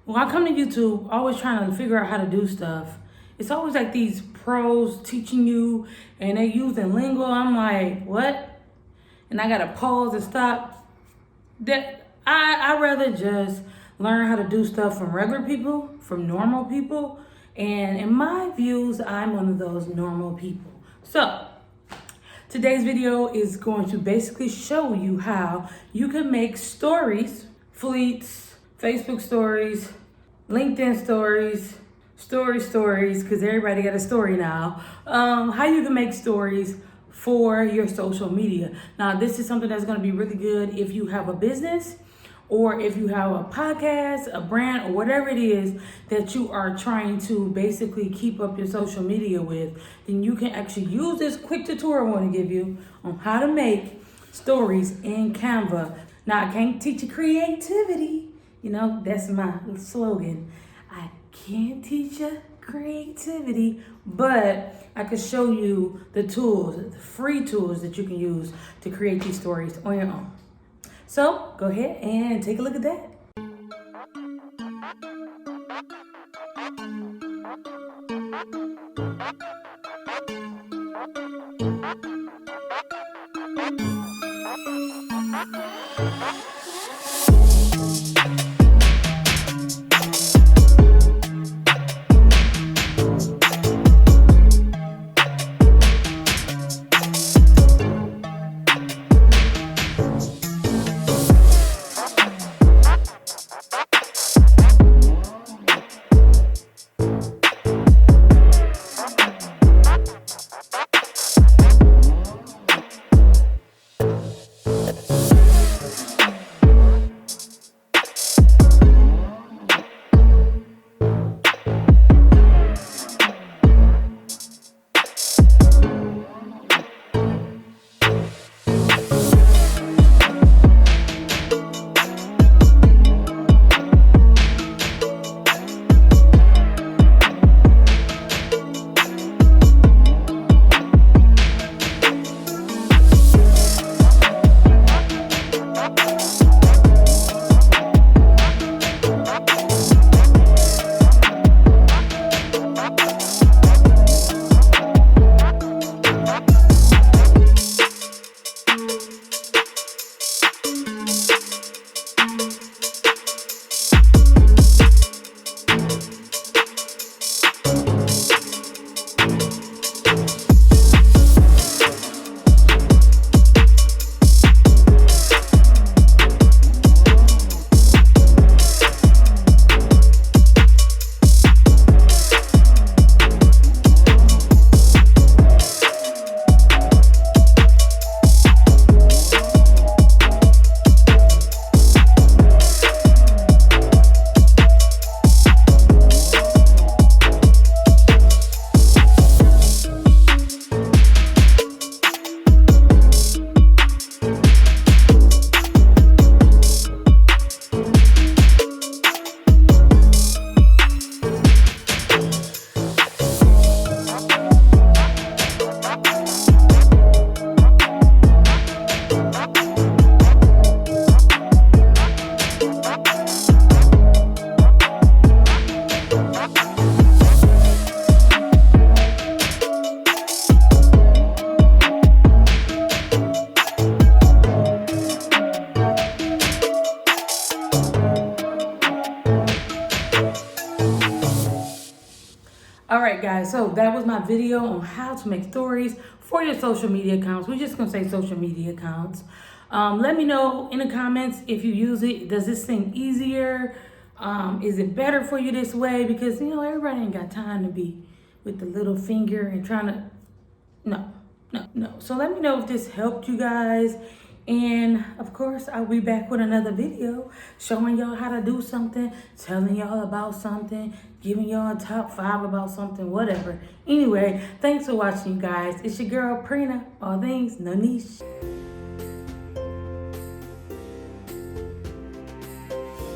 When I come to YouTube, always trying to figure out how to do stuff, it's always like these pros teaching you and they using lingo. I'm like, what? And I gotta pause and stop. That I rather just learn how to do stuff from regular people, from normal people. And in my views, I'm one of those normal people. So today's video is going to basically show you how you can make stories, fleets, Facebook stories, LinkedIn stories, stories, because everybody got a story now. How you can make stories for your social media. Now, this is something that's going to be really good if you have a business or if you have a podcast, a brand, or whatever it is that you are trying to basically keep up your social media with. Then you can actually use this quick tutorial I want to give you on how to make stories in Canva. Now, I can't teach you creativity. You know, that's my slogan. I can't teach you creativity, but I can show you the tools, the free tools that you can use to create these stories on your own. So go ahead and take a look at that. Alright guys, so that was my video on how to make stories for your social media accounts. We're just going to say social media accounts. Let me know in the comments if you use it. Does this seem easier? Is it better for you this way? Because, you know, everybody ain't got time to be with the little finger and trying to... No. So let me know if this helped you guys. And of course, I'll be back with another video showing y'all how to do something, telling y'all about something, giving y'all a top 5 about something, whatever. Anyway, thanks for watching, you guys. It's your girl, Prina. All things, no niche.